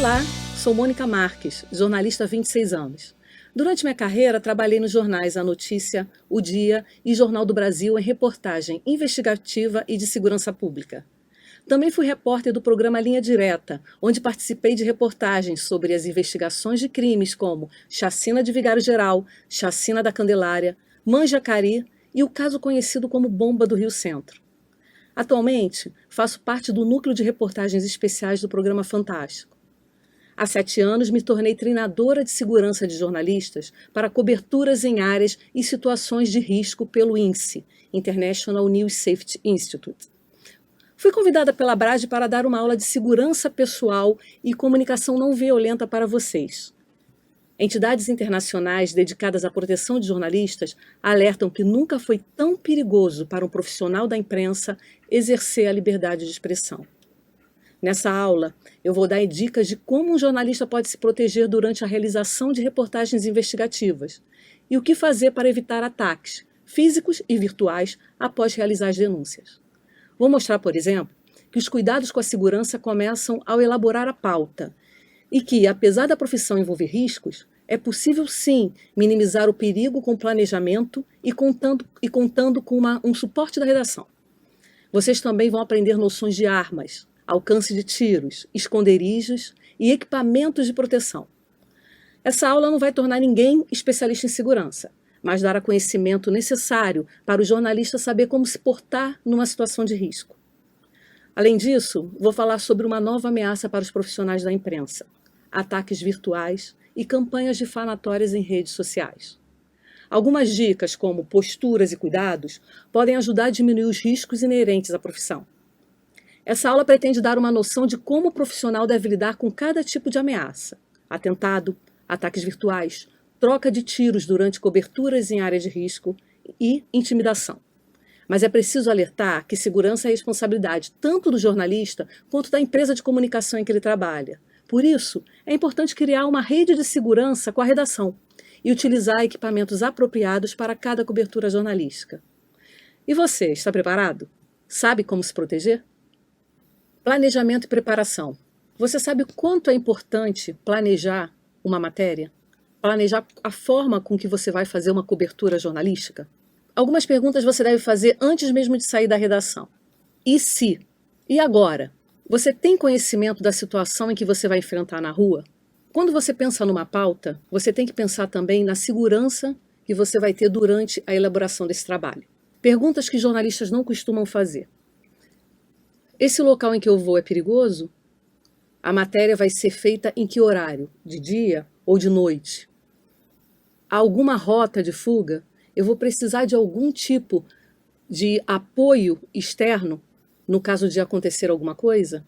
Olá, sou Mônica Marques, jornalista há 26 anos. Durante minha carreira, trabalhei nos jornais A Notícia, O Dia e Jornal do Brasil em reportagem investigativa e de segurança pública. Também fui repórter do programa Linha Direta, onde participei de reportagens sobre as investigações de crimes como Chacina de Vigário Geral, Chacina da Candelária, Manjacari e o caso conhecido como Bomba do Rio Centro. Atualmente, faço parte do núcleo de reportagens especiais do programa Fantástico. Há 7 anos, me tornei treinadora de segurança de jornalistas para coberturas em áreas e situações de risco pelo INSI, International News Safety Institute. Fui convidada pela Abrage para dar uma aula de segurança pessoal e comunicação não violenta para vocês. Entidades internacionais dedicadas à proteção de jornalistas alertam que nunca foi tão perigoso para um profissional da imprensa exercer a liberdade de expressão. Nessa aula, eu vou dar dicas de como um jornalista pode se proteger durante a realização de reportagens investigativas e o que fazer para evitar ataques físicos e virtuais após realizar as denúncias. Vou mostrar, por exemplo, que os cuidados com a segurança começam ao elaborar a pauta e que, apesar da profissão envolver riscos, é possível sim minimizar o perigo com planejamento e contando com um suporte da redação. Vocês também vão aprender noções de armas, alcance de tiros, esconderijos e equipamentos de proteção. Essa aula não vai tornar ninguém especialista em segurança, mas dará conhecimento necessário para o jornalista saber como se portar numa situação de risco. Além disso, vou falar sobre uma nova ameaça para os profissionais da imprensa: ataques virtuais e campanhas difamatórias em redes sociais. Algumas dicas, como posturas e cuidados, podem ajudar a diminuir os riscos inerentes à profissão. Essa aula pretende dar uma noção de como o profissional deve lidar com cada tipo de ameaça: atentado, ataques virtuais, troca de tiros durante coberturas em área de risco e intimidação. Mas é preciso alertar que segurança é responsabilidade tanto do jornalista quanto da empresa de comunicação em que ele trabalha. Por isso, é importante criar uma rede de segurança com a redação e utilizar equipamentos apropriados para cada cobertura jornalística. E você, está preparado? Sabe como se proteger? Planejamento e preparação. Você sabe o quanto é importante planejar uma matéria? Planejar a forma com que você vai fazer uma cobertura jornalística? Algumas perguntas você deve fazer antes mesmo de sair da redação. E se? E agora? Você tem conhecimento da situação em que você vai enfrentar na rua? Quando você pensa numa pauta, você tem que pensar também na segurança que você vai ter durante a elaboração desse trabalho. Perguntas que jornalistas não costumam fazer. Esse local em que eu vou é perigoso? A matéria vai ser feita em que horário? De dia ou de noite? Há alguma rota de fuga? Eu vou precisar de algum tipo de apoio externo no caso de acontecer alguma coisa?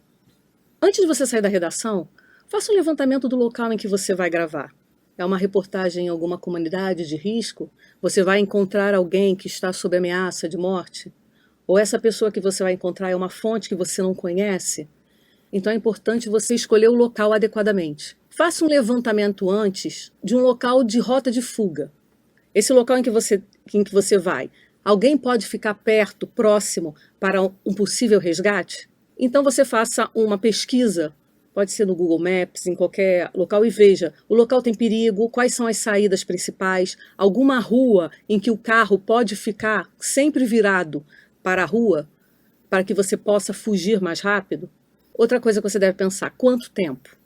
Antes de você sair da redação, faça um levantamento do local em que você vai gravar. É uma reportagem em alguma comunidade de risco? Você vai encontrar alguém que está sob ameaça de morte? Ou essa pessoa que você vai encontrar é uma fonte que você não conhece? Então é importante você escolher o local adequadamente. Faça um levantamento antes de um local de rota de fuga. Esse local em que você vai, alguém pode ficar perto, próximo, para um possível resgate? Então você faça uma pesquisa, pode ser no Google Maps, em qualquer local, e veja, o local tem perigo, quais são as saídas principais, alguma rua em que o carro pode ficar sempre virado para a rua, para que você possa fugir mais rápido? Outra coisa que você deve pensar: quanto tempo?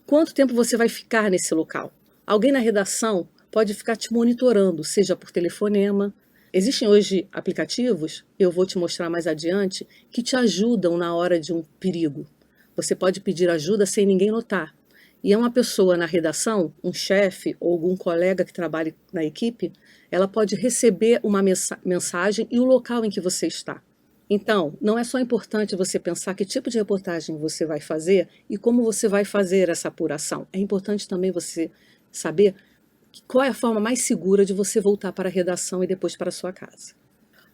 Quanto tempo você vai ficar nesse local? Alguém na redação pode ficar te monitorando, seja por telefonema. Existem hoje aplicativos, eu vou te mostrar mais adiante, que te ajudam na hora de um perigo. Você pode pedir ajuda sem ninguém notar. E é uma pessoa na redação, um chefe ou algum colega que trabalhe na equipe, ela pode receber uma mensagem e o local em que você está. Então, não é só importante você pensar que tipo de reportagem você vai fazer e como você vai fazer essa apuração. É importante também você saber qual é a forma mais segura de você voltar para a redação e depois para a sua casa.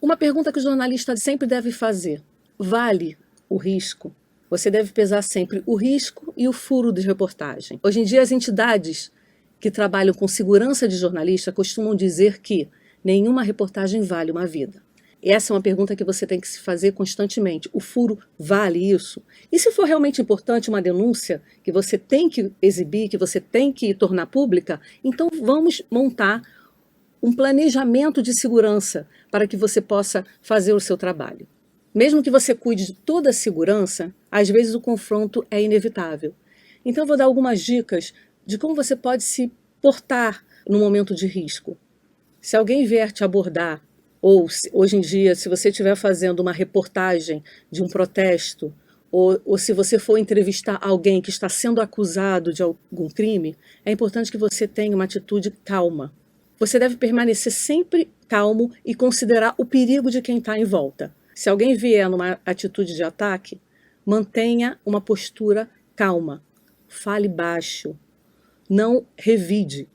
Uma pergunta que o jornalista sempre deve fazer: vale o risco? Você deve pesar sempre o risco e o furo de reportagem. Hoje em dia, as entidades que trabalham com segurança de jornalista costumam dizer que nenhuma reportagem vale uma vida. Essa é uma pergunta que você tem que se fazer constantemente. O furo vale isso? E se for realmente importante uma denúncia que você tem que exibir, que você tem que tornar pública, então vamos montar um planejamento de segurança para que você possa fazer o seu trabalho. Mesmo que você cuide de toda a segurança, às vezes o confronto é inevitável. Então eu vou dar algumas dicas de como você pode se portar no momento de risco. Se alguém vier te abordar, ou hoje em dia, se você estiver fazendo uma reportagem de um protesto, ou se você for entrevistar alguém que está sendo acusado de algum crime, é importante que você tenha uma atitude calma. Você deve permanecer sempre calmo e considerar o perigo de quem está em volta. Se alguém vier numa atitude de ataque, mantenha uma postura calma. Fale baixo. Não revide.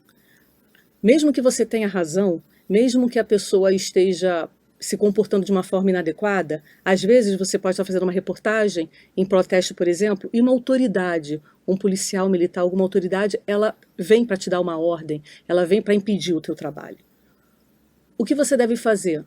Mesmo que você tenha razão, mesmo que a pessoa esteja se comportando de uma forma inadequada, às vezes você pode estar fazendo uma reportagem em protesto, por exemplo, e uma autoridade, um policial militar, alguma autoridade, ela vem para te dar uma ordem, ela vem para impedir o teu trabalho. O que você deve fazer?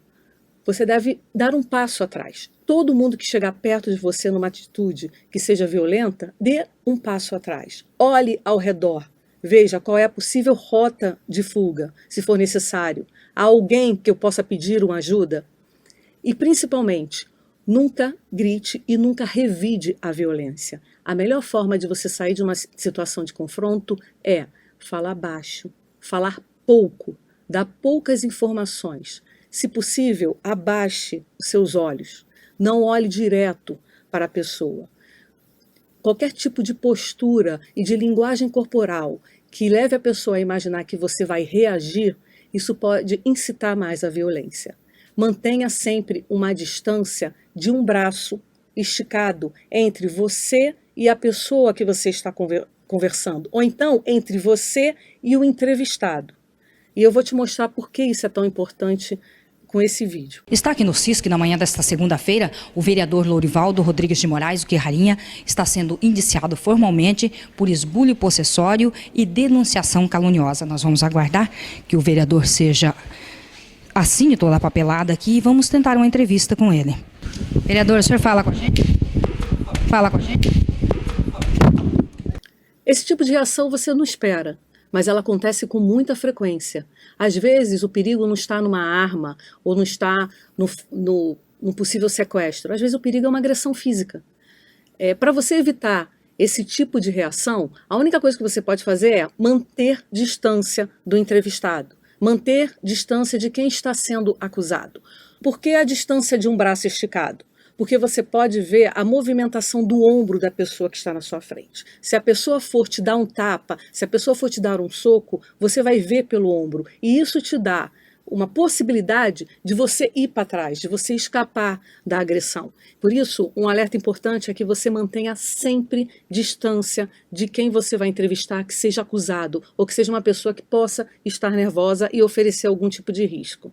Você deve dar um passo atrás. Todo mundo que chegar perto de você numa atitude que seja violenta, dê um passo atrás. Olhe ao redor. Veja qual é a possível rota de fuga, se for necessário. Há alguém que eu possa pedir uma ajuda? E, principalmente, nunca grite e nunca revide a violência. A melhor forma de você sair de uma situação de confronto é falar baixo, falar pouco, dar poucas informações. Se possível, abaixe os seus olhos. Não olhe direto para a pessoa. Qualquer tipo de postura e de linguagem corporal que leve a pessoa a imaginar que você vai reagir, isso pode incitar mais a violência. Mantenha sempre uma distância de um braço esticado entre você e a pessoa que você está conversando, ou então entre você e o entrevistado. E eu vou te mostrar por que isso é tão importante com esse vídeo. Está aqui no CISC, na manhã desta segunda-feira, o vereador Lourivaldo Rodrigues de Moraes, o Guerrarinha, está sendo indiciado formalmente por esbulho possessório e denunciação caluniosa. Nós vamos aguardar que o vereador assine toda a papelada aqui e vamos tentar uma entrevista com ele. Vereador, o senhor fala com a gente? Fala com a gente. Esse tipo de reação você não espera, mas ela acontece com muita frequência. Às vezes o perigo não está numa arma ou não está no possível sequestro. Às vezes o perigo é uma agressão física. Para você evitar esse tipo de reação, a única coisa que você pode fazer é manter distância do entrevistado, manter distância de quem está sendo acusado. Por que a distância de um braço esticado? Porque você pode ver a movimentação do ombro da pessoa que está na sua frente. Se a pessoa for te dar um tapa, se a pessoa for te dar um soco, você vai ver pelo ombro. E isso te dá uma possibilidade de você ir para trás, de você escapar da agressão. Por isso, um alerta importante é que você mantenha sempre distância de quem você vai entrevistar, que seja acusado, ou que seja uma pessoa que possa estar nervosa e oferecer algum tipo de risco.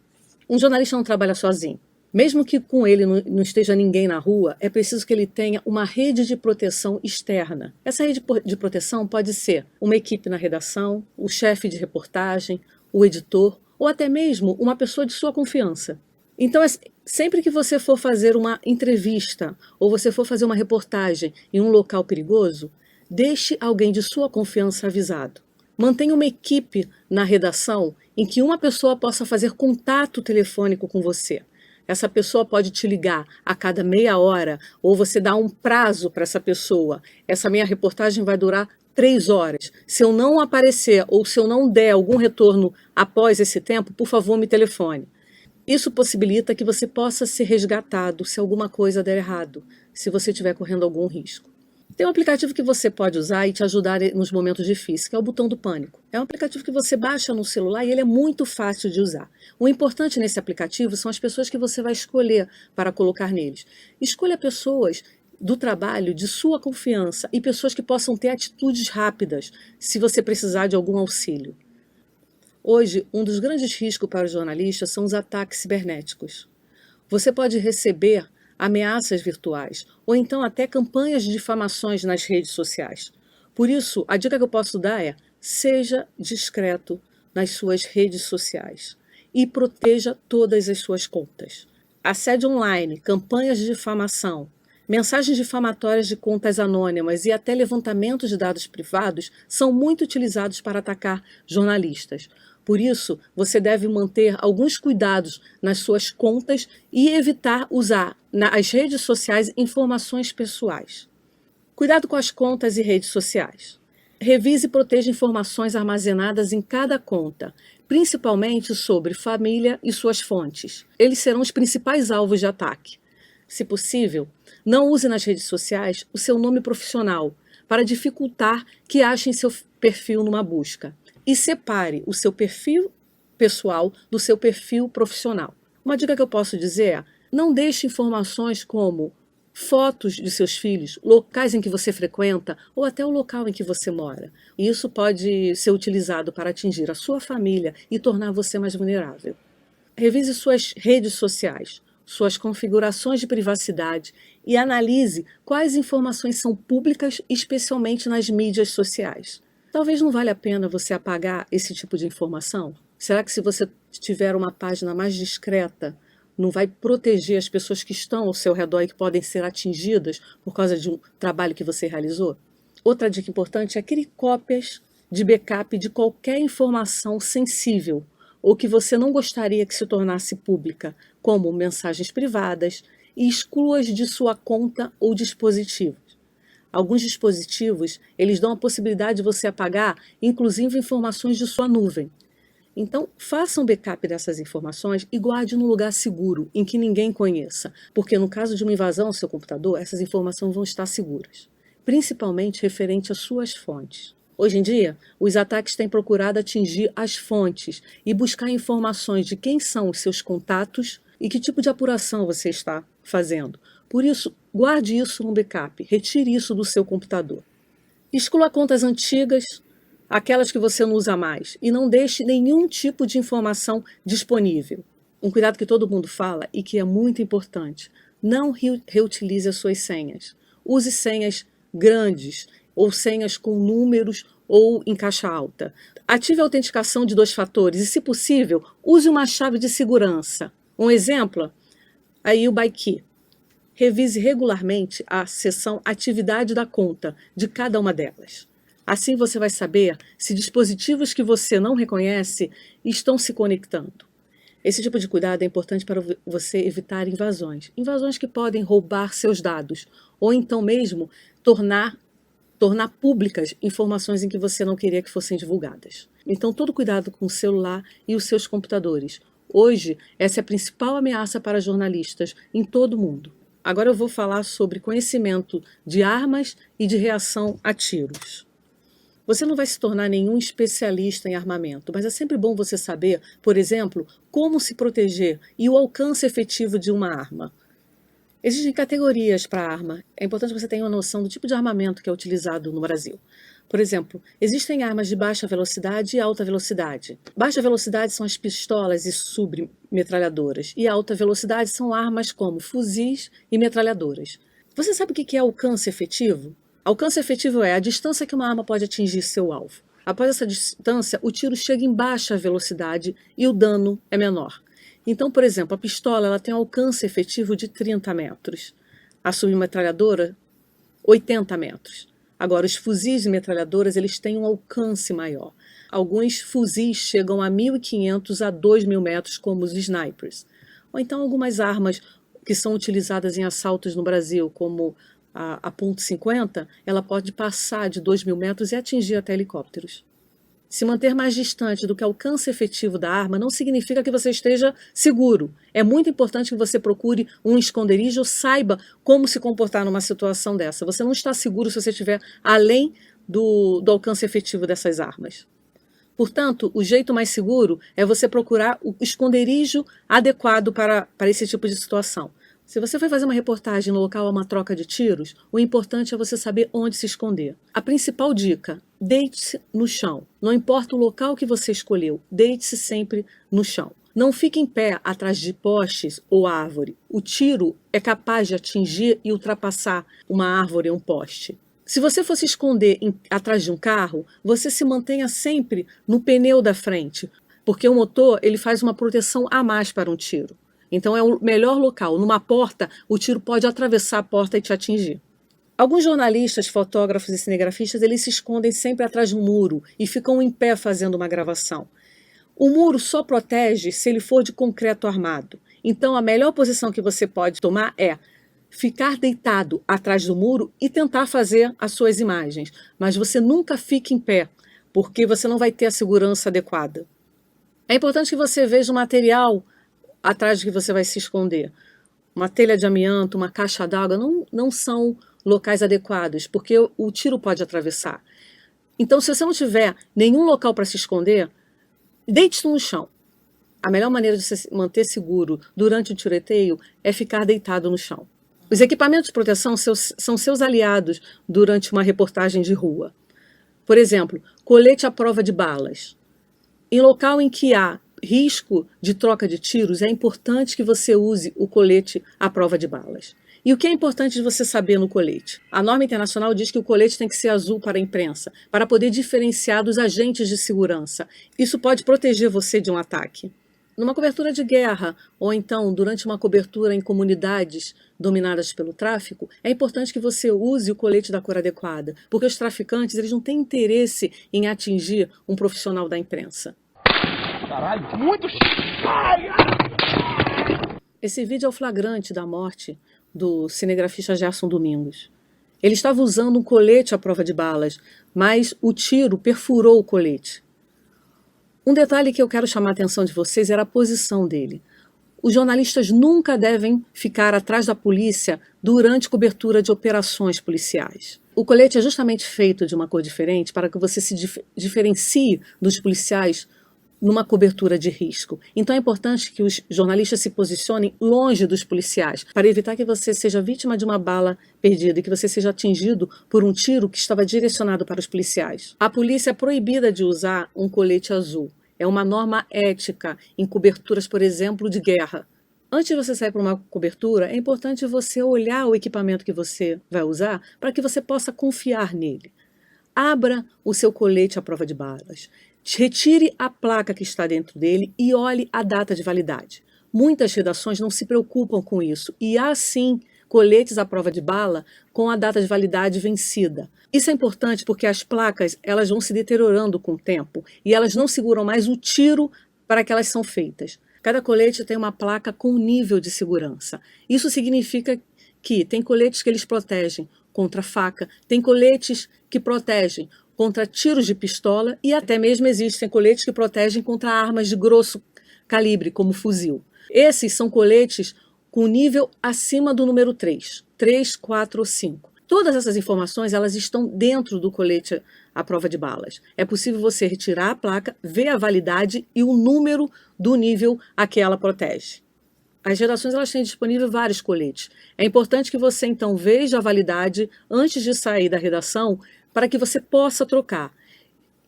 Um jornalista não trabalha sozinho. Mesmo que com ele não esteja ninguém na rua, é preciso que ele tenha uma rede de proteção externa. Essa rede de proteção pode ser uma equipe na redação, o chefe de reportagem, o editor, ou até mesmo uma pessoa de sua confiança. Então, sempre que você for fazer uma entrevista ou você for fazer uma reportagem em um local perigoso, deixe alguém de sua confiança avisado. Mantenha uma equipe na redação em que uma pessoa possa fazer contato telefônico com você. Essa pessoa pode te ligar a cada meia hora, ou você dá um prazo para essa pessoa. Essa minha reportagem vai durar 3 horas. Se eu não aparecer ou se eu não der algum retorno após esse tempo, por favor, me telefone. Isso possibilita que você possa ser resgatado se alguma coisa der errado, se você estiver correndo algum risco. Tem um aplicativo que você pode usar e te ajudar nos momentos difíceis, que é o botão do pânico. É um aplicativo que você baixa no celular e ele é muito fácil de usar. O importante nesse aplicativo são as pessoas que você vai escolher para colocar neles. Escolha pessoas do trabalho, de sua confiança e pessoas que possam ter atitudes rápidas se você precisar de algum auxílio. Hoje, um dos grandes riscos para os jornalistas são os ataques cibernéticos. Você pode receber ameaças virtuais, ou então até campanhas de difamações nas redes sociais. Por isso, a dica que eu posso dar é: seja discreto nas suas redes sociais e proteja todas as suas contas. assédio online, campanhas de difamação, mensagens difamatórias de contas anônimas e até levantamentos de dados privados são muito utilizados para atacar jornalistas. Por isso, você deve manter alguns cuidados nas suas contas e evitar usar nas redes sociais informações pessoais. Cuidado com as contas e redes sociais. Revise e proteja informações armazenadas em cada conta, principalmente sobre família e suas fontes. Eles serão os principais alvos de ataque. Se possível, não use nas redes sociais o seu nome profissional para dificultar que achem seu perfil numa busca. E separe o seu perfil pessoal do seu perfil profissional. Uma dica que eu posso dizer é: não deixe informações como fotos de seus filhos, locais em que você frequenta ou até o local em que você mora. Isso pode ser utilizado para atingir a sua família e tornar você mais vulnerável. Revise suas redes sociais, suas configurações de privacidade e analise quais informações são públicas, especialmente nas mídias sociais. Talvez não valha a pena você apagar esse tipo de informação? Será que se você tiver uma página mais discreta, não vai proteger as pessoas que estão ao seu redor e que podem ser atingidas por causa de um trabalho que você realizou? Outra dica importante é crie cópias de backup de qualquer informação sensível ou que você não gostaria que se tornasse pública, como mensagens privadas, e exclua-as de sua conta ou dispositivo. Alguns dispositivos, eles dão a possibilidade de você apagar, inclusive, informações de sua nuvem. Então, faça um backup dessas informações e guarde num lugar seguro, em que ninguém conheça, porque no caso de uma invasão ao seu computador, essas informações vão estar seguras, principalmente referente às suas fontes. Hoje em dia, os ataques têm procurado atingir as fontes e buscar informações de quem são os seus contatos e que tipo de apuração você está fazendo. Por isso, guarde isso no backup, retire isso do seu computador. Exclua contas antigas, aquelas que você não usa mais, e não deixe nenhum tipo de informação disponível. Um cuidado que todo mundo fala e que é muito importante: não reutilize as suas senhas. Use senhas grandes ou senhas com números ou em caixa alta. Ative a autenticação de 2 fatores e, se possível, use uma chave de segurança. Um exemplo, aí o ByKey. Revise regularmente a seção Atividade da conta de cada uma delas. Assim você vai saber se dispositivos que você não reconhece estão se conectando. Esse tipo de cuidado é importante para você evitar invasões. Invasões que podem roubar seus dados ou então mesmo tornar públicas informações em que você não queria que fossem divulgadas. Então, todo cuidado com o celular e os seus computadores. Hoje, essa é a principal ameaça para jornalistas em todo o mundo. Agora eu vou falar sobre conhecimento de armas e de reação a tiros. Você não vai se tornar nenhum especialista em armamento, mas é sempre bom você saber, por exemplo, como se proteger e o alcance efetivo de uma arma. Existem categorias para arma. É importante que você tenha uma noção do tipo de armamento que é utilizado no Brasil. Por exemplo, existem armas de baixa velocidade e alta velocidade. Baixa velocidade são as pistolas e submetralhadoras, e alta velocidade são armas como fuzis e metralhadoras. Você sabe o que é alcance efetivo? Alcance efetivo é a distância que uma arma pode atingir seu alvo. Após essa distância, o tiro chega em baixa velocidade e o dano é menor. Então, por exemplo, a pistola ela tem um alcance efetivo de 30 metros. A submetralhadora, 80 metros. Agora, os fuzis e metralhadoras eles têm um alcance maior. Alguns fuzis chegam a 1.500 a 2.000 metros, como os snipers. Ou então algumas armas que são utilizadas em assaltos no Brasil, como a .50, ela pode passar de 2.000 metros e atingir até helicópteros. Se manter mais distante do que o alcance efetivo da arma não significa que você esteja seguro. É muito importante que você procure um esconderijo ou saiba como se comportar numa situação dessa. Você não está seguro se você estiver além do alcance efetivo dessas armas. Portanto, o jeito mais seguro é você procurar o esconderijo adequado para esse tipo de situação. Se você vai fazer uma reportagem no local a uma troca de tiros, o importante é você saber onde se esconder. A principal dica: deite-se no chão. Não importa o local que você escolheu, deite-se sempre no chão. Não fique em pé atrás de postes ou árvore. O tiro é capaz de atingir e ultrapassar uma árvore ou um poste. Se você for se esconder atrás de um carro, você se mantenha sempre no pneu da frente, porque o motor ele faz uma proteção a mais para um tiro. Então é o melhor local. Numa porta, o tiro pode atravessar a porta e te atingir. Alguns jornalistas, fotógrafos e cinegrafistas, eles se escondem sempre atrás de um muro e ficam em pé fazendo uma gravação. O muro só protege se ele for de concreto armado. Então a melhor posição que você pode tomar é ficar deitado atrás do muro e tentar fazer as suas imagens. Mas você nunca fique em pé, porque você não vai ter a segurança adequada. É importante que você veja o material atrás de que você vai se esconder. Uma telha de amianto, uma caixa d'água não são locais adequados, porque o tiro pode atravessar. Então, se você não tiver nenhum local para se esconder, deite-se no chão. A melhor maneira de se manter seguro durante o tiroteio é ficar deitado no chão. Os equipamentos de proteção são seus aliados durante uma reportagem de rua. Por exemplo, colete à prova de balas. Em local em que há risco de troca de tiros, é importante que você use o colete à prova de balas. E o que é importante de você saber no colete? A norma internacional diz que o colete tem que ser azul para a imprensa, para poder diferenciar dos agentes de segurança. Isso pode proteger você de um ataque. Numa cobertura de guerra, ou então durante uma cobertura em comunidades dominadas pelo tráfico, é importante que você use o colete da cor adequada, porque os traficantes eles não têm interesse em atingir um profissional da imprensa. Caralho, muito... Esse vídeo é o flagrante da morte do cinegrafista Gerson Domingos. Ele estava usando um colete à prova de balas, mas o tiro perfurou o colete. Um detalhe que eu quero chamar a atenção de vocês era a posição dele. Os jornalistas nunca devem ficar atrás da polícia durante cobertura de operações policiais. O colete é justamente feito de uma cor diferente para que você se diferencie dos policiais numa cobertura de risco. Então é importante que os jornalistas se posicionem longe dos policiais, para evitar que você seja vítima de uma bala perdida e que você seja atingido por um tiro que estava direcionado para os policiais. A polícia é proibida de usar um colete azul. É uma norma ética em coberturas, por exemplo, de guerra. Antes de você sair para uma cobertura, é importante você olhar o equipamento que você vai usar para que você possa confiar nele. Abra o seu colete à prova de balas. Retire a placa que está dentro dele e olhe a data de validade. Muitas redações não se preocupam com isso e há sim coletes à prova de bala com a data de validade vencida. Isso é importante porque as placas elas vão se deteriorando com o tempo e elas não seguram mais o tiro para que elas são feitas. Cada colete tem uma placa com nível de segurança. Isso significa que tem coletes que eles protegem contra faca, tem coletes que protegem contra tiros de pistola e até mesmo existem coletes que protegem contra armas de grosso calibre, como fuzil. Esses são coletes com nível acima do número 3, 3, 4 ou 5. Todas essas informações elas estão dentro do colete à prova de balas. É possível você retirar a placa, ver a validade e o número do nível a que ela protege. As redações elas têm disponível vários coletes. É importante que você então veja a validade antes de sair da redação para que você possa trocar.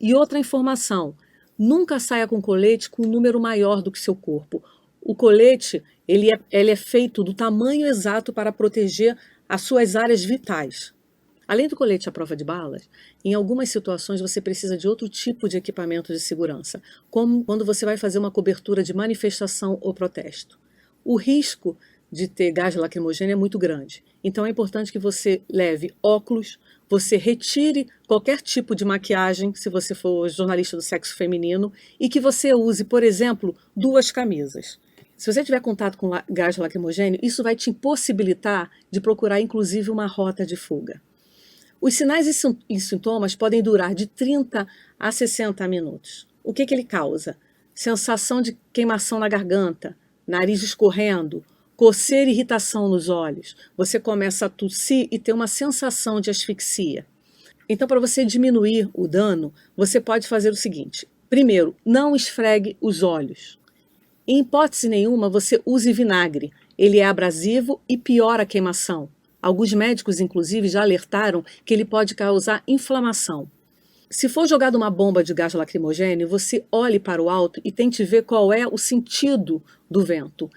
E outra informação, nunca saia com colete com um número maior do que seu corpo. O colete ele é feito do tamanho exato para proteger as suas áreas vitais. Além do colete à prova de balas, em algumas situações você precisa de outro tipo de equipamento de segurança, como quando você vai fazer uma cobertura de manifestação ou protesto. O risco de ter gás lacrimogêneo é muito grande, então é importante que você leve óculos, você retire qualquer tipo de maquiagem, se você for jornalista do sexo feminino, e que você use, por exemplo, 2 camisas. Se você tiver contato com gás lacrimogêneo, isso vai te impossibilitar de procurar, inclusive, uma rota de fuga. Os sinais e sintomas podem durar de 30 a 60 minutos. O que ele causa? Sensação de queimação na garganta, nariz escorrendo, coceira e irritação nos olhos. Você começa a tossir e ter uma sensação de asfixia. Então, para você diminuir o dano, você pode fazer o seguinte. Primeiro, não esfregue os olhos. Em hipótese nenhuma, você use vinagre. Ele é abrasivo e piora a queimação. Alguns médicos, inclusive, já alertaram que ele pode causar inflamação. Se for jogada uma bomba de gás lacrimogêneo, você olhe para o alto e tente ver qual é o sentido do vento.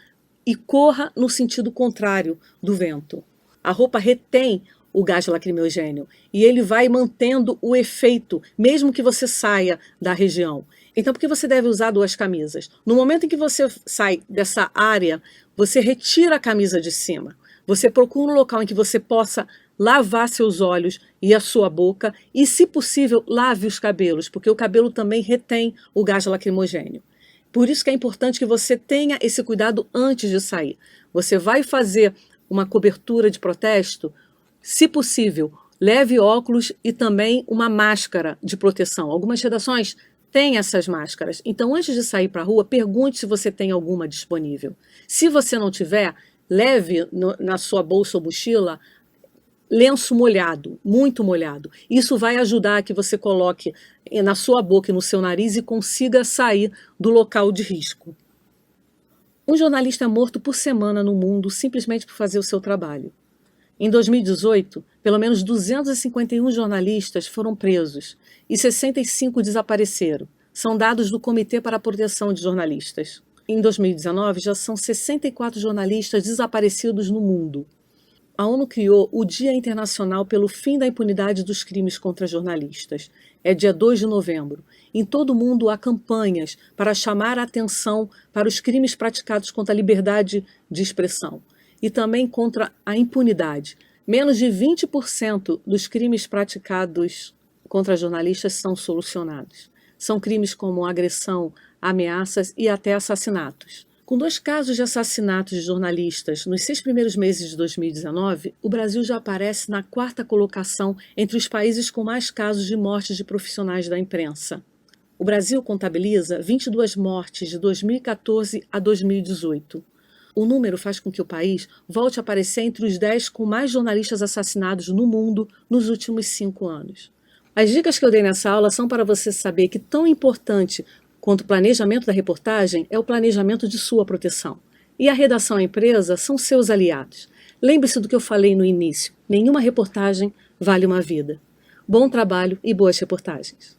E corra no sentido contrário do vento. A roupa retém o gás lacrimogêneo e ele vai mantendo o efeito, mesmo que você saia da região. Então, por que você deve usar 2 camisas? No momento em que você sai dessa área, você retira a camisa de cima. Você procura um local em que você possa lavar seus olhos e a sua boca e, se possível, lave os cabelos, porque o cabelo também retém o gás lacrimogênio. Por isso que é importante que você tenha esse cuidado antes de sair. Você vai fazer uma cobertura de protesto, se possível, leve óculos e também uma máscara de proteção. Algumas redações têm essas máscaras. Então, antes de sair para a rua, pergunte se você tem alguma disponível. Se você não tiver, leve na sua bolsa ou mochila lenço molhado, muito molhado. Isso vai ajudar a que você coloque na sua boca e no seu nariz e consiga sair do local de risco. Um jornalista é morto por semana no mundo simplesmente por fazer o seu trabalho. Em 2018, pelo menos 251 jornalistas foram presos e 65 desapareceram. São dados do Comitê para a Proteção de Jornalistas. Em 2019, já são 64 jornalistas desaparecidos no mundo. A ONU criou o Dia Internacional pelo Fim da Impunidade dos Crimes contra Jornalistas. É dia 2 de novembro. Em todo o mundo há campanhas para chamar a atenção para os crimes praticados contra a liberdade de expressão e também contra a impunidade. Menos de 20% dos crimes praticados contra jornalistas são solucionados. São crimes como agressão, ameaças e até assassinatos. Com 2 casos de assassinatos de jornalistas nos 6 primeiros meses de 2019, o Brasil já aparece na 4ª colocação entre os países com mais casos de mortes de profissionais da imprensa. O Brasil contabiliza 22 mortes de 2014 a 2018. O número faz com que o país volte a aparecer entre os 10 com mais jornalistas assassinados no mundo nos últimos 5 anos. As dicas que eu dei nessa aula são para você saber que tão importante quanto o planejamento da reportagem é o planejamento de sua proteção. E a redação e a empresa são seus aliados. Lembre-se do que eu falei no início: nenhuma reportagem vale uma vida. Bom trabalho e boas reportagens.